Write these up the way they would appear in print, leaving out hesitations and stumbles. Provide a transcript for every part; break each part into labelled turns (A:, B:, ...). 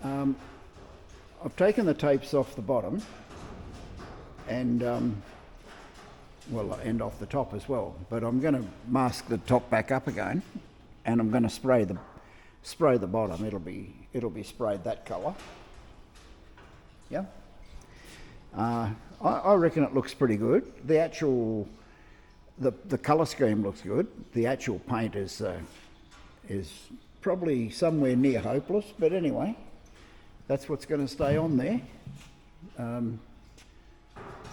A: I've taken the tapes off the bottom and and off the top as well, but I'm going to mask the top back up again, and I'm going to spray the bottom. It'll be sprayed that colour. Yeah. I reckon it looks pretty good. The actual the colour scheme looks good. The actual paint is probably somewhere near hopeless, but anyway, that's what's going to stay on there.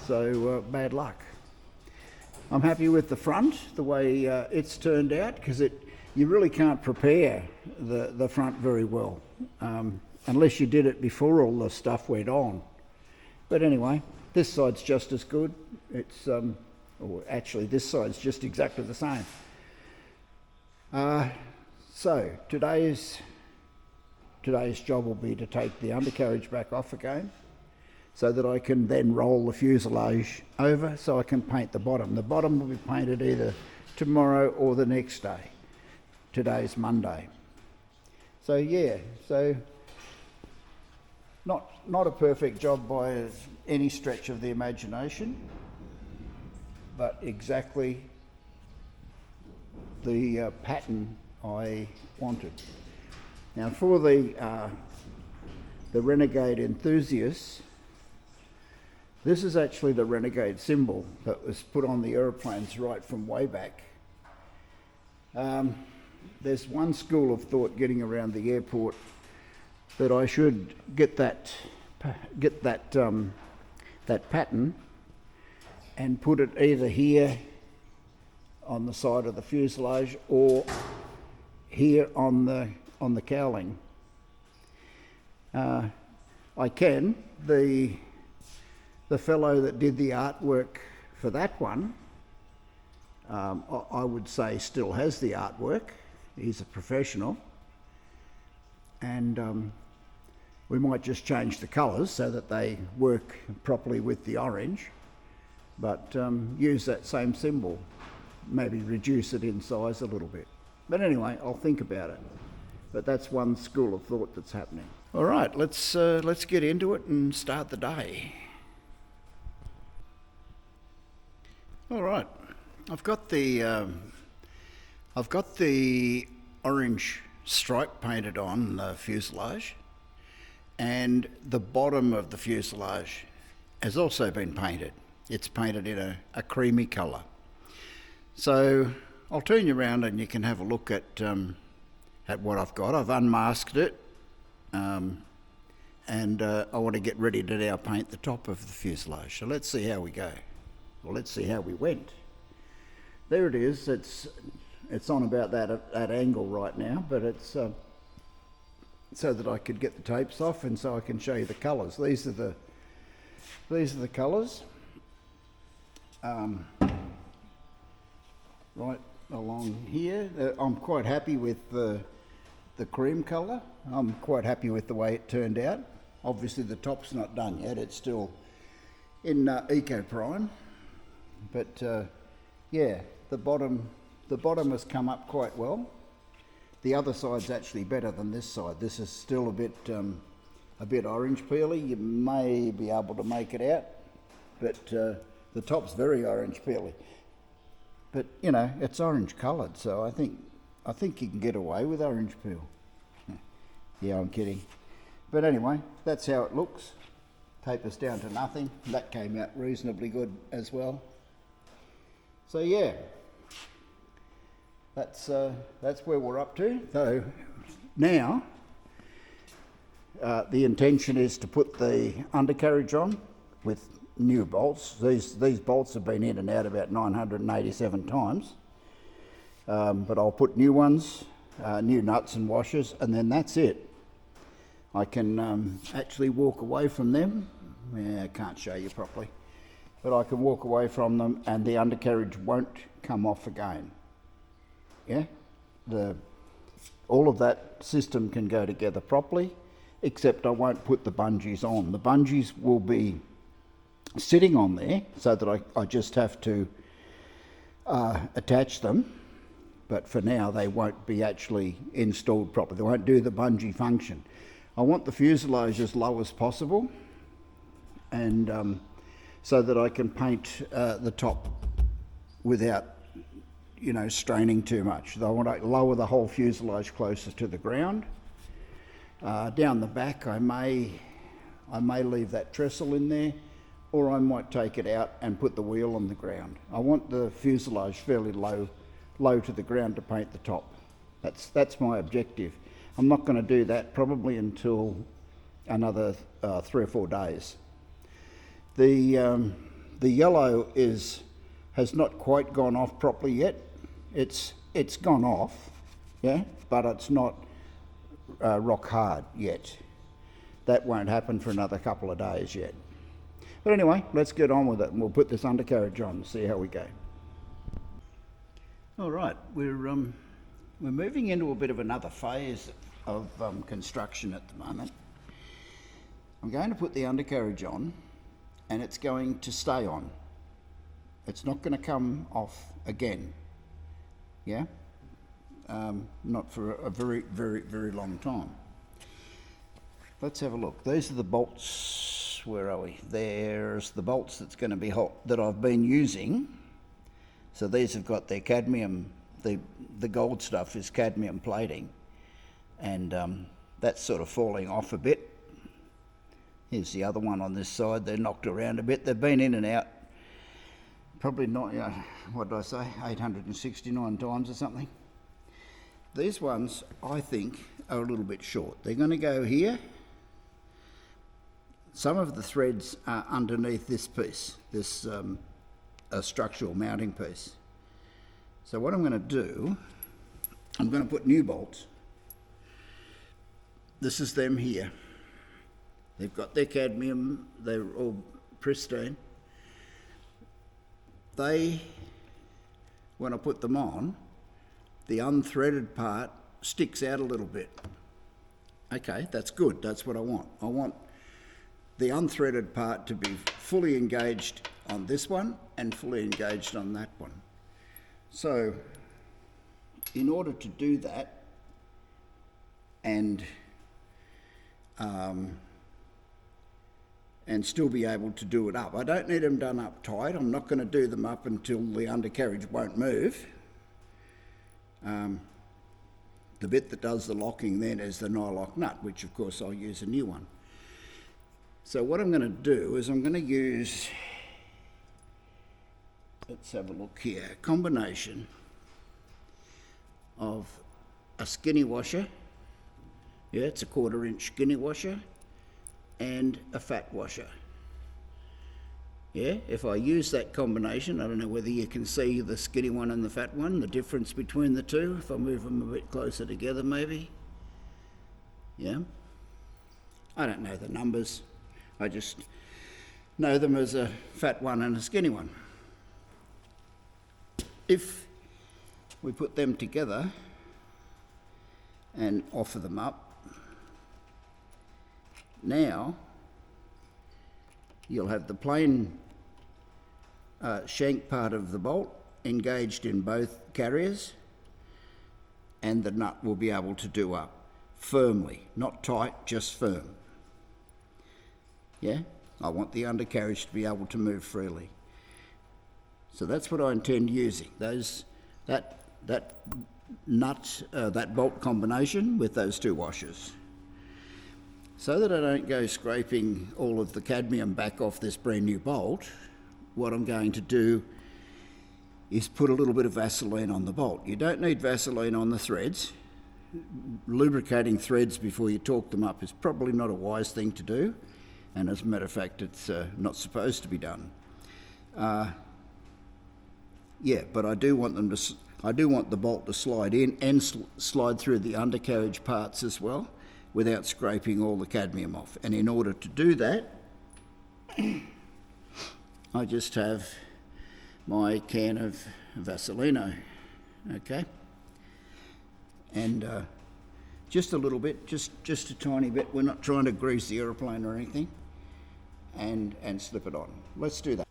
A: So bad luck. I'm happy with the front, the way it's turned out, because you really can't prepare the front very well unless you did it before all the stuff went on. But anyway, this side's just as good. It's or actually this side's just exactly the same. So today's job will be to take the undercarriage back off again, so that I can then roll the fuselage over so I can paint the bottom. The bottom will be painted either tomorrow or the next day. Today's Monday. So yeah, not a perfect job by any stretch of the imagination, but exactly the pattern I wanted. Now for the Renegade enthusiasts, this is actually the Renegade symbol that was put on the aeroplanes right from way back. There's one school of thought getting around the airport that I should get that pattern and put it either here on the side of the fuselage or here on the cowling. I can. The fellow that did the artwork for that one, I would say still has the artwork. He's a professional, and we might just change the colours so that they work properly with the orange, but use that same symbol, maybe reduce it in size a little bit. But anyway, I'll think about it. But that's one school of thought that's happening. All right, let's get into it and start the day. All right, I've got the orange stripe painted on the fuselage, and the bottom of the fuselage has also been painted. It's painted in a creamy colour. So I'll turn you around and you can have a look at what I've got. I've unmasked it, and I want to get ready to now paint the top of the fuselage. So let's see how we go. Well, let's see how we went. There it is. It's on about that angle right now, but it's so that I could get the tapes off and so I can show you the colours. These are the colours. Right along here, I'm quite happy with the cream colour. I'm quite happy with the way it turned out. Obviously the top's not done yet, it's still in Eco Prime, but yeah, the bottom has come up quite well. The other side's actually better than this side. This is still a bit orange peely. You may be able to make it out, but the top's very orange peely. But you know, it's orange coloured, so I think you can get away with orange peel. Yeah, I'm kidding. But anyway, that's how it looks. Tapers down to nothing. That came out reasonably good as well. So yeah, that's where we're up to. So now the intention is to put the undercarriage on with new bolts. These bolts have been in and out about 987 times, but I'll put new ones, new nuts and washers, and then that's it. I can actually walk away from them. I can't show you properly, but I can walk away from them and the undercarriage won't come off again. Yeah, all of that system can go together properly, except I won't put the bungees on. The bungees will be sitting on there so that I just have to attach them, but for now they won't be actually installed properly. They won't do the bungee function. I want the fuselage as low as possible, and so that I can paint the top without, you know, straining too much. I want to lower the whole fuselage closer to the ground. Down the back, I may leave that trestle in there, or I might take it out and put the wheel on the ground. I want the fuselage fairly low to the ground to paint the top. That's my objective. I'm not going to do that probably until another 3 or 4 days. The yellow has not quite gone off properly yet. It's gone off, yeah, but it's not rock hard yet. That won't happen for another couple of days yet. But anyway, let's get on with it, and we'll put this undercarriage on and see how we go. All right, we're moving into a bit of another phase of construction at the moment. I'm going to put the undercarriage on, and it's going to stay on. It's not going to come off again. Yeah? Not for a very, very, very long time. Let's have a look. These are the bolts. Where are we? There's the bolts that's going to be that I've been using. So these have got their cadmium. The gold stuff is cadmium plating, and that's sort of falling off a bit. Here's the other one on this side. They're knocked around a bit. They've been in and out. Probably not, what did I say, 869 times or something. These ones, I think, are a little bit short. They're going to go here. Some of the threads are underneath this piece, this structural mounting piece. So what I'm going to do, I'm going to put new bolts. This is them here. They've got their cadmium, they're all pristine. When I put them on, the unthreaded part sticks out a little bit. Okay, that's good, that's what I want. I want the unthreaded part to be fully engaged on this one and fully engaged on that one. So, in order to do that, and still be able to do it up. I don't need them done up tight. I'm not going to do them up until the undercarriage won't move. The bit that does the locking then is the nylock nut, which of course I'll use a new one. So what I'm going to do is I'm going to use, let's have a look here, a combination of a skinny washer, yeah, it's a 1/4 inch skinny washer, and a fat washer. Yeah, if I use that combination, I don't know whether you can see the skinny one and the fat one, the difference between the two, if I move them a bit closer together maybe. Yeah, I don't know the numbers, I just know them as a fat one and a skinny one. If we put them together and offer them up, now you'll have the plain shank part of the bolt engaged in both carriers, and the nut will be able to do up firmly, not tight, just firm. Yeah, I want the undercarriage to be able to move freely. So that's what I intend using, that nut, that bolt combination with those two washers. So that I don't go scraping all of the cadmium back off this brand new bolt, what I'm going to do is put a little bit of Vaseline on the bolt. You don't need Vaseline on the threads. Lubricating threads before you torque them up is probably not a wise thing to do, and as a matter of fact it's not supposed to be done. Yeah, but I do want the bolt to slide in and slide through the undercarriage parts as well, without scraping all the cadmium off. And in order to do that, I just have my can of Vaselino, okay? And just a little bit, just a tiny bit. We're not trying to grease the aeroplane or anything. And slip it on. Let's do that.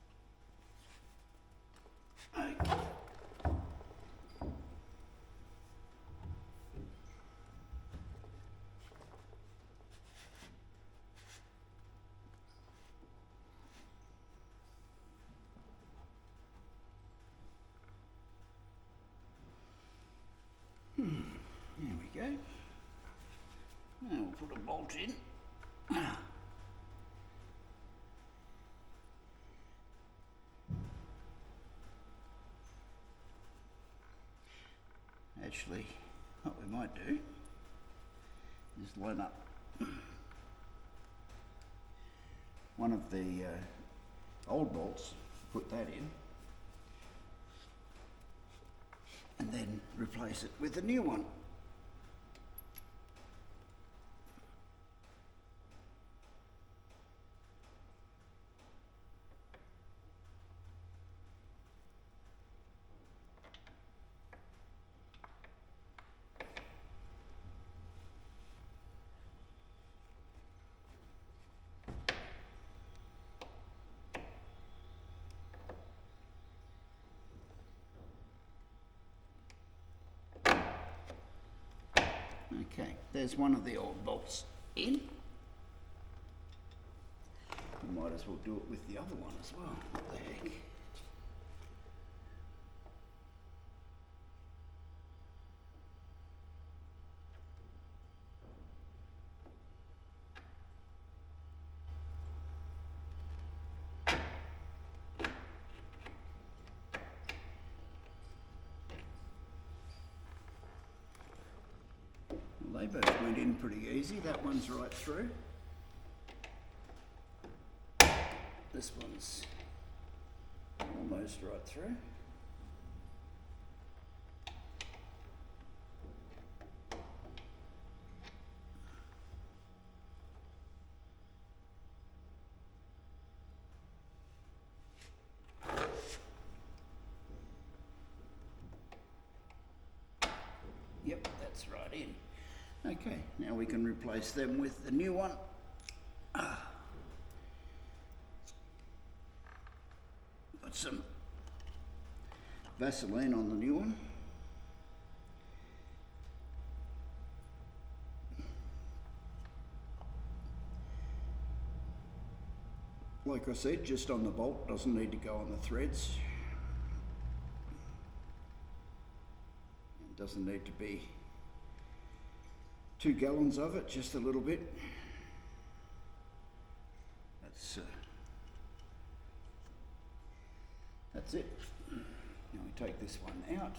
A: put a bolt in. Actually, what we might do is line up one of the old bolts, put that in, and then replace it with a new one. Okay, there's one of the old bolts in. We might as well do it with the other one as well. What the heck? Well, they both went in pretty easy. That one's right through. This one's almost right through. Yep, that's right in. Okay, now we can replace them with the new one. Put some Vaseline on the new one. Like I said, just on the bolt, doesn't need to go on the threads. It doesn't need to be 2 gallons of it, just a little bit. That's it. Now we take this one out.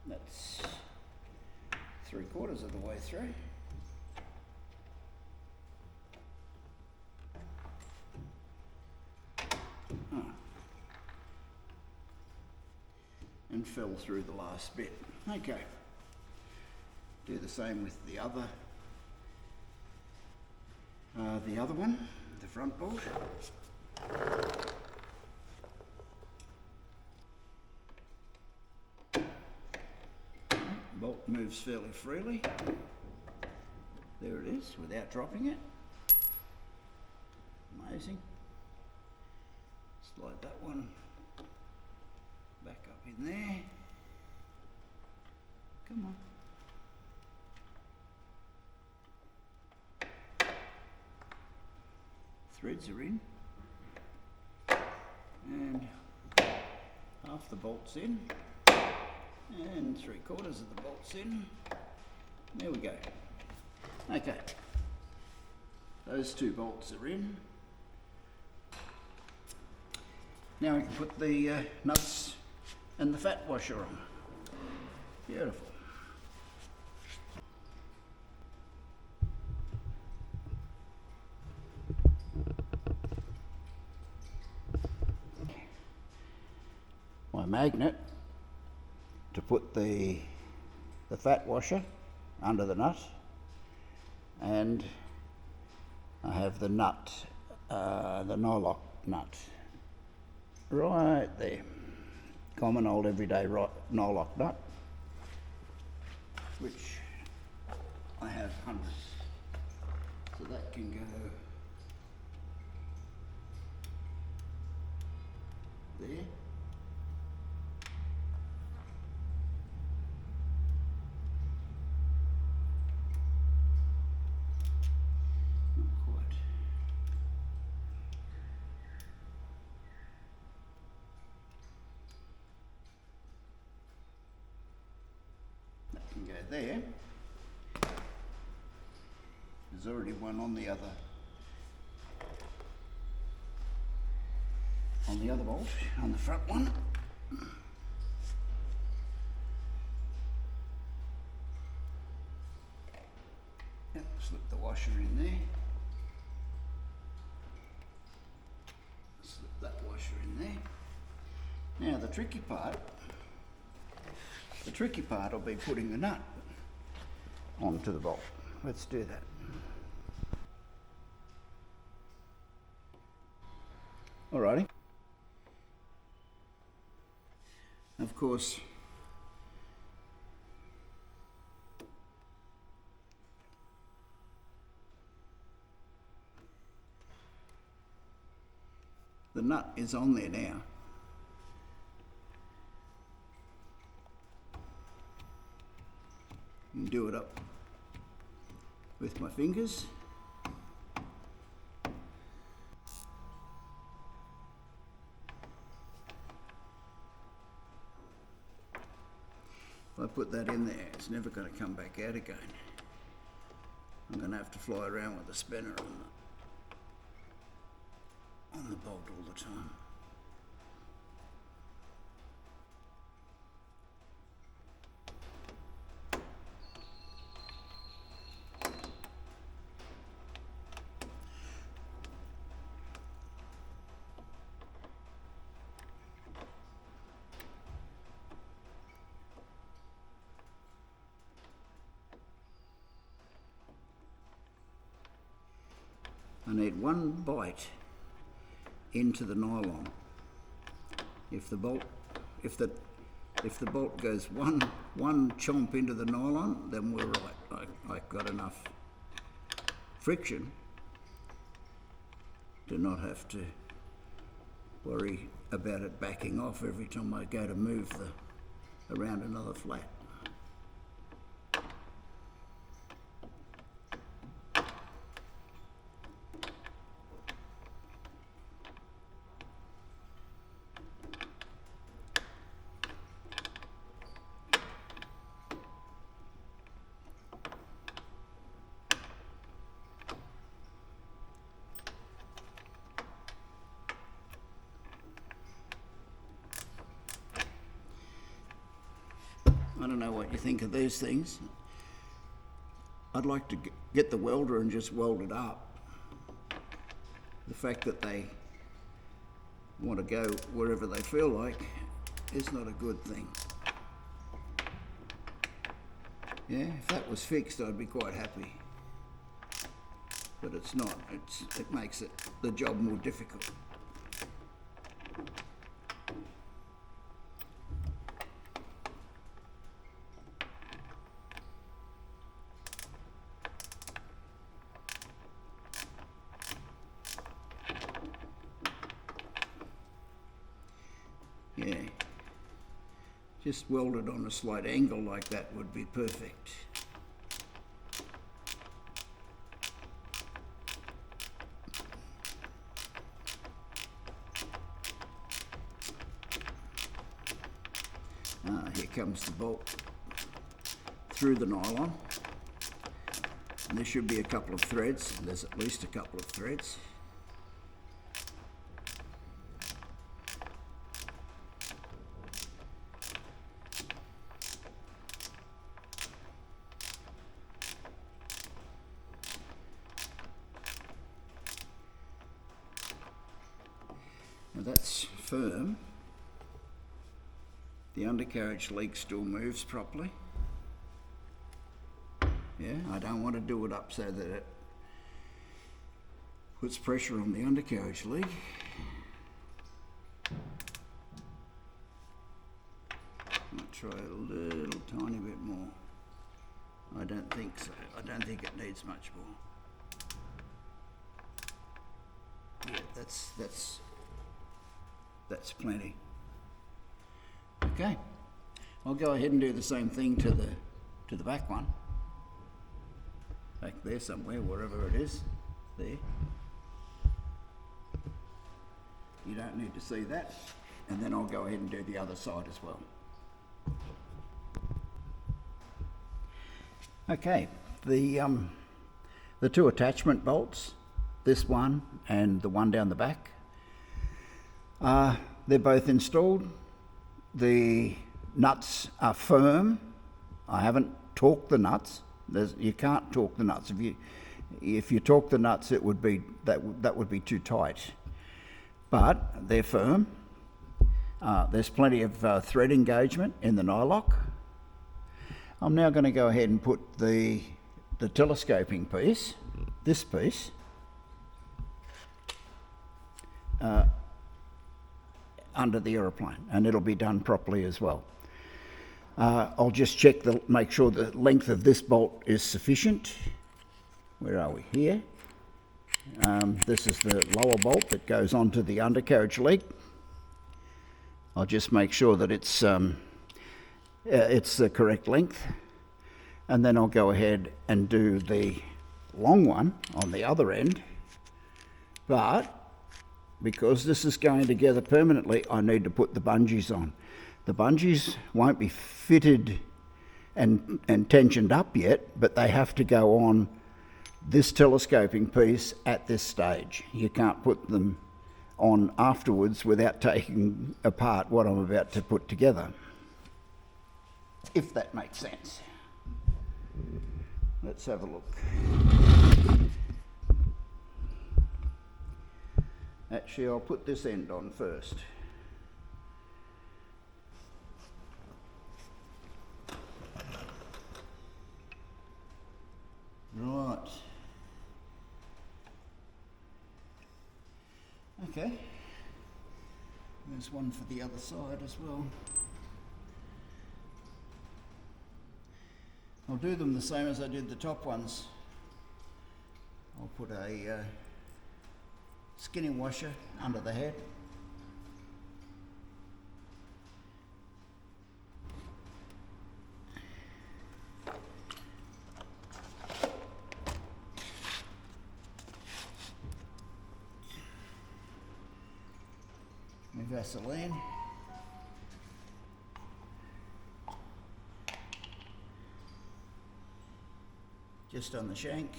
A: That's 3/4 of the way through. And fell through the last bit. Okay. Do the same with the other one, the front bolt. Bolt moves fairly freely. There it is, without dropping it. Amazing. Slide that one back up in there. Come on. Threads are in. And half the bolts in. And 3/4 of the bolts in. There we go. Okay. Those 2 bolts are in. Now we can put the nuts and the fat washer on. Beautiful. My magnet to put the fat washer under the nut, and I have the nut, the nylock nut, right there. Common old everyday nylock nut, which I have hundreds. So that can go there. there. There's already one on the other bolt, on the front one. Yep, slip the washer in there. Slip that washer in there. Now the tricky part will be putting the nut onto the bolt. Let's do that. Alrighty. Of course, the nut is on there now. And do it up with my fingers. If I put that in there, it's never going to come back out again. I'm going to have to fly around with a spinner on the bolt all the time. I need one bite into the nylon. If the bolt goes one chomp into the nylon, then we're right. I've got enough friction to not have to worry about it backing off every time I go to move around another flat. I don't know what you think of these things. I'd like to get the welder and just weld it up. The fact that they want to go wherever they feel like is not a good thing. Yeah, if that was fixed, I'd be quite happy. But it's not. It makes the job more difficult. Yeah, just weld it on a slight angle like that would be perfect. Here comes the bolt through the nylon. And there should be a couple of threads. There's at least a couple of threads. Now that's firm. The undercarriage leak still moves properly. Yeah, I don't want to do it up so that it puts pressure on the undercarriage leak. Might try a little tiny bit more. I don't think so. I don't think it needs much more. Yeah, that's plenty. Okay, I'll go ahead and do the same thing to the back one. Back there somewhere, wherever it is, there. You don't need to see that. And then I'll go ahead and do the other side as well. Okay, the two attachment bolts, this one and the one down the back, they're both installed. The nuts are firm. I haven't torqued the nuts. You can't torque the nuts. If you torque the nuts, it would be that would be too tight. But they're firm. There's plenty of thread engagement in the nylock. I'm now going to go ahead and put the telescoping piece, this piece, under the aeroplane, and it'll be done properly as well. I'll just check make sure the length of this bolt is sufficient. Where are we? Here. This is the lower bolt that goes onto the undercarriage leg. I'll just make sure that it's the correct length, and then I'll go ahead and do the long one on the other end. But because this is going together permanently, I need to put the bungees on. The bungees won't be fitted and tensioned up yet, but they have to go on this telescoping piece at this stage. You can't put them on afterwards without taking apart what I'm about to put together, if that makes sense. Let's have a look. Actually, I'll put this end on first. Right. Okay. There's one for the other side as well. I'll do them the same as I did the top ones. I'll put a skinny washer under the head. My Vaseline. Just on the shank.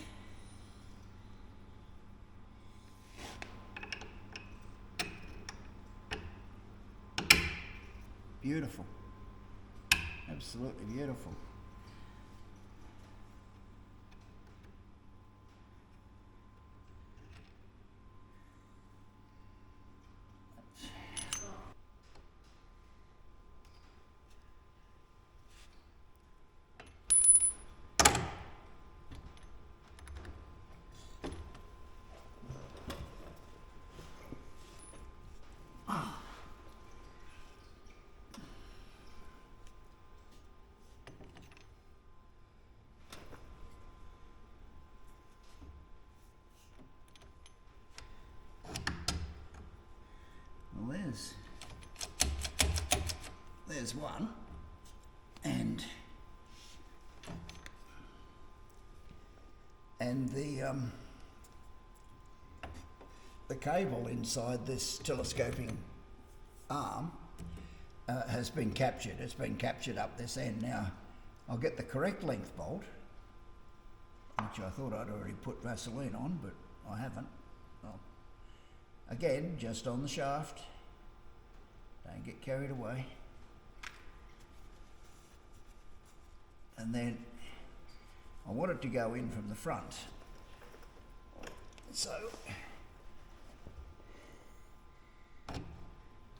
A: Beautiful. Absolutely beautiful. Well, there's one, and the cable inside this telescoping arm has been captured. It's been captured up this end. Now, I'll get the correct length bolt, which I thought I'd already put Vaseline on, but I haven't. Well, again, just on the shaft. Don't get carried away. And then I want it to go in from the front. So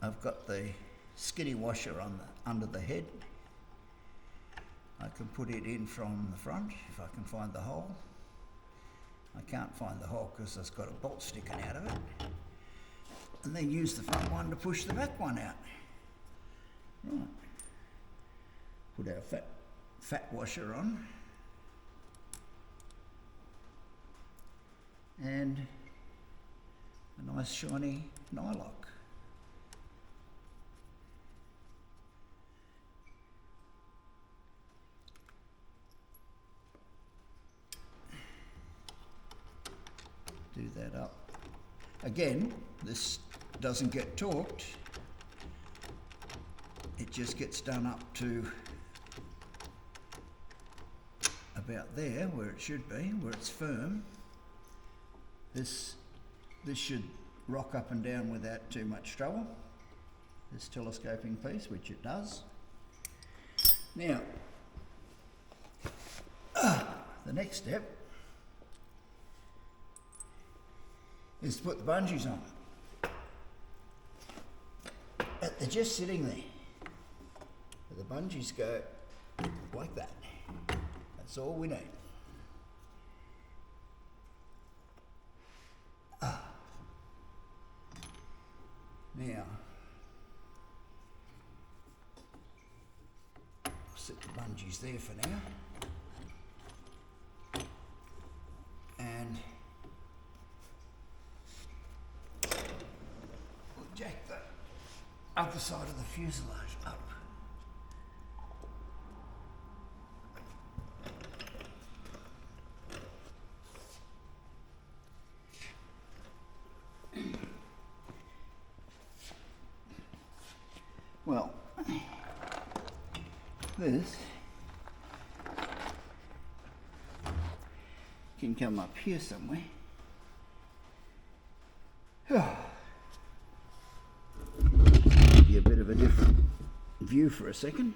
A: I've got the skinny washer on under the head. I can put it in from the front if I can find the hole. I can't find the hole because it's got a bolt sticking out of it. And then use the front one to push the back one out. Right. Put our fat washer on. And a nice shiny nylock. Do that up. Again, this doesn't get torqued. It just gets done up to about there where it should be, where it's firm. This should rock up and down without too much trouble, this telescoping piece, which it does. Now, the next step is to put the bungees on. But they're just sitting there. The bungees go like that. That's all we need. Now, set the bungees there for now. And we'll jack the other side of the fuselage up. Well, this can come up here somewhere. Give you a bit of a different view for a second.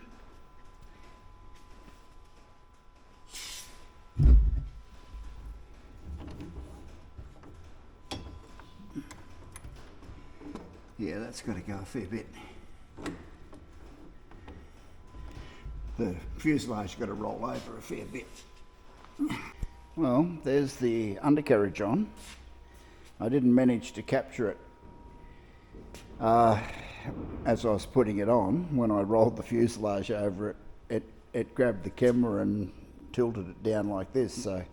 A: Yeah, that's got to go a fair bit. The fuselage got to roll over a fair bit. Well, there's the undercarriage on. I didn't manage to capture it as I was putting it on. When I rolled the fuselage over it, it grabbed the camera and tilted it down like this. So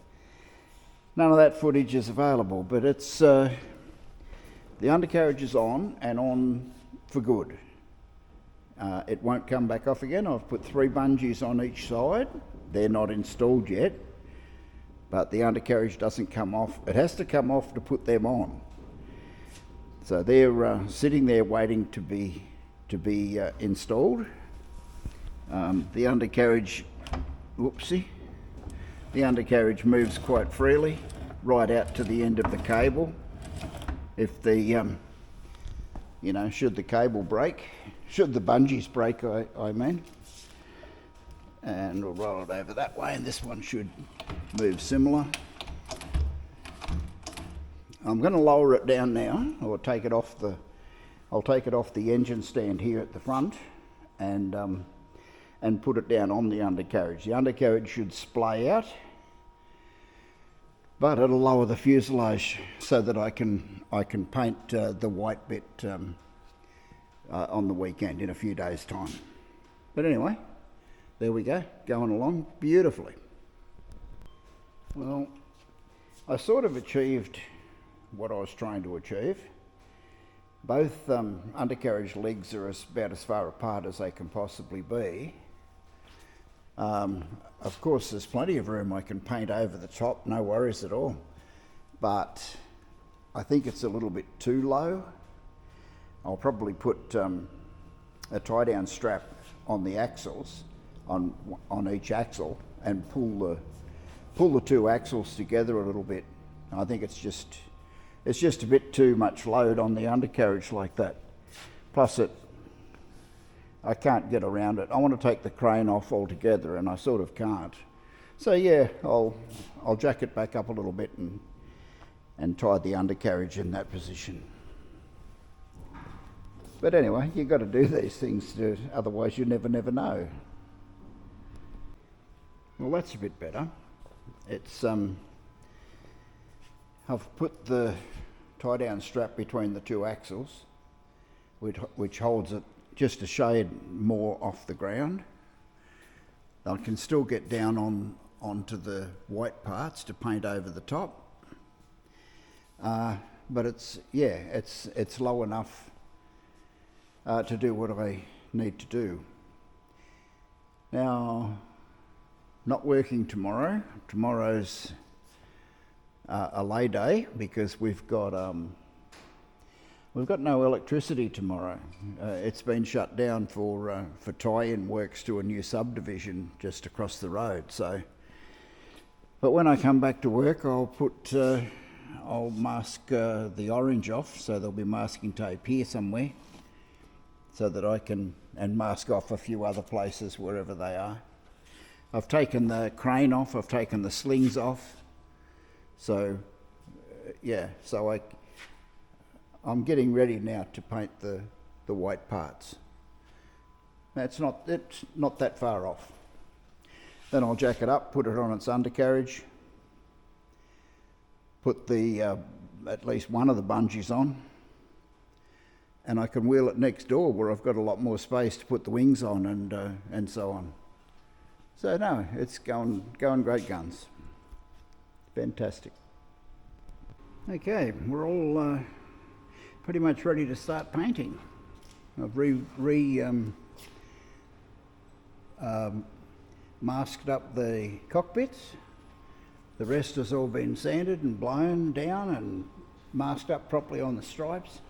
A: none of that footage is available, but it's the undercarriage is on and on for good. It won't come back off again. I've put 3 bungees on each side. They're not installed yet, but the undercarriage doesn't come off. It has to come off to put them on. So they're sitting there waiting to be installed. The undercarriage, whoopsie, the undercarriage moves quite freely right out to the end of the cable. If the should the cable break, should the bungees break, I mean, and we'll roll it over that way, and this one should move similar. I'm going to lower it down now, or take it off the. I'll take it off the engine stand here at the front, and put it down on the undercarriage. The undercarriage should splay out, but it'll lower the fuselage so that I can paint the white bit on the weekend in a few days' time. But anyway, there we go, going along beautifully. Well, I sort of achieved what I was trying to achieve. Both undercarriage legs are about as far apart as they can possibly be. Of course, there's plenty of room I can paint over the top, no worries at all. But I think it's a little bit too low. I'll probably put a tie-down strap on the axles, on each axle, and pull the 2 axles together a little bit. I think it's just a bit too much load on the undercarriage like that. Plus I can't get around it. I want to take the crane off altogether, and I sort of can't. So yeah, I'll jack it back up a little bit and tie the undercarriage in that position. But anyway, you've got to do these things, otherwise you never know. Well, that's a bit better. It's I've put the tie-down strap between the 2 axles, which holds it just a shade more off the ground. I can still get down onto the white parts to paint over the top, but it's low enough to do what I need to do. Now, not working tomorrow. Tomorrow's a lay day because we've got no electricity tomorrow. It's been shut down for tie-in works to a new subdivision just across the road. So But when I come back to work, I'll mask the orange off, so there'll be masking tape here somewhere, so that I can, and mask off a few other places wherever they are. I've taken the crane off, I've taken the slings off, so yeah, so I'm getting ready now to paint the white parts. It's not that far off. Then I'll jack it up, put it on its undercarriage, put the at least one of the bungees on, and I can wheel it next door where I've got a lot more space to put the wings on and so on. So no, it's going great guns. Fantastic. Okay, we're all pretty much ready to start painting. I've masked up the cockpits. The rest has all been sanded and blown down and masked up properly on the stripes.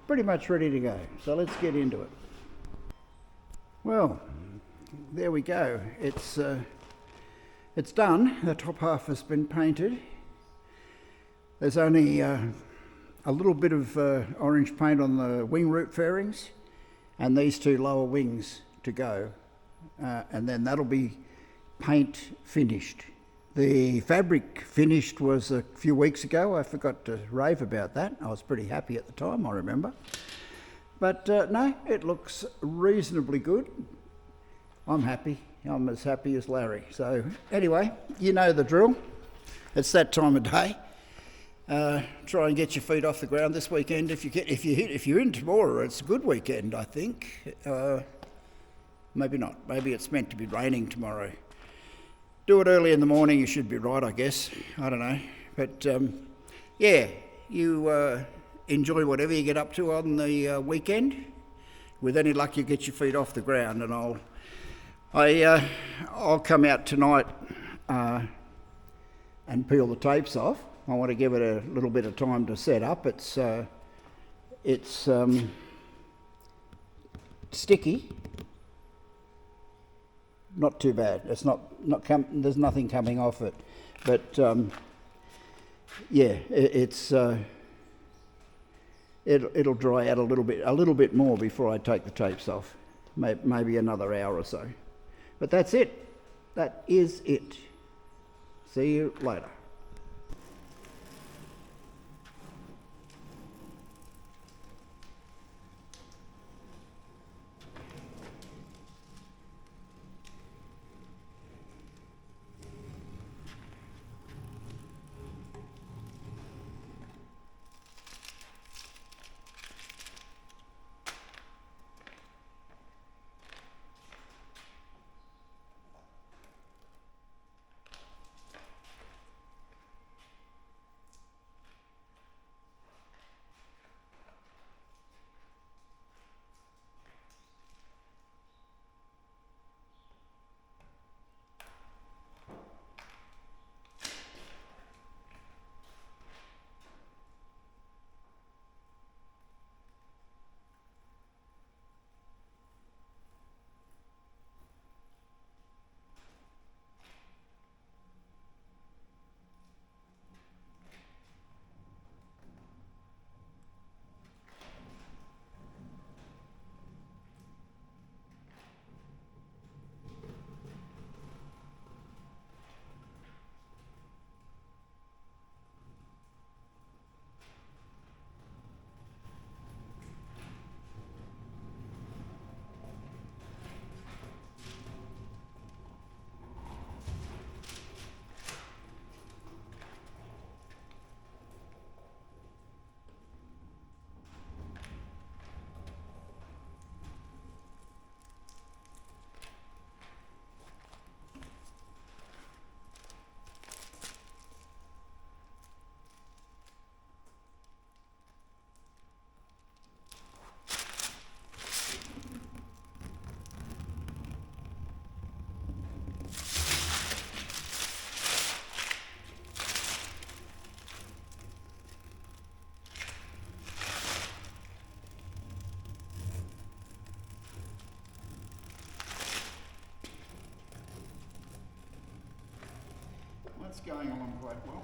A: Pretty much ready to go. So let's get into it. Well, there we go. It's done. The top half has been painted. There's only a little bit of orange paint on the wing root fairings and these two lower wings to go. And then that'll be paint finished. The fabric finished was a few weeks ago. I forgot to rave about that. I was pretty happy at the time, I remember. But no, it looks reasonably good. I'm happy. I'm as happy as Larry. So anyway, you know the drill. It's that time of day. Try and get your feet off the ground this weekend. If you're in tomorrow, it's a good weekend, I think. Maybe not. Maybe it's meant to be raining tomorrow. Do it early in the morning, you should be right, I guess. I don't know. But yeah, you enjoy whatever you get up to on the weekend. With any luck, you get your feet off the ground, and I'll come out tonight and peel the tapes off. I want to give it a little bit of time to set up. It's sticky. Not too bad. It's there's nothing coming off it, but yeah, it'll dry out a little bit more before I take the tapes off. Maybe another hour or so. But that's it. That is it. See you later. that's going along quite well.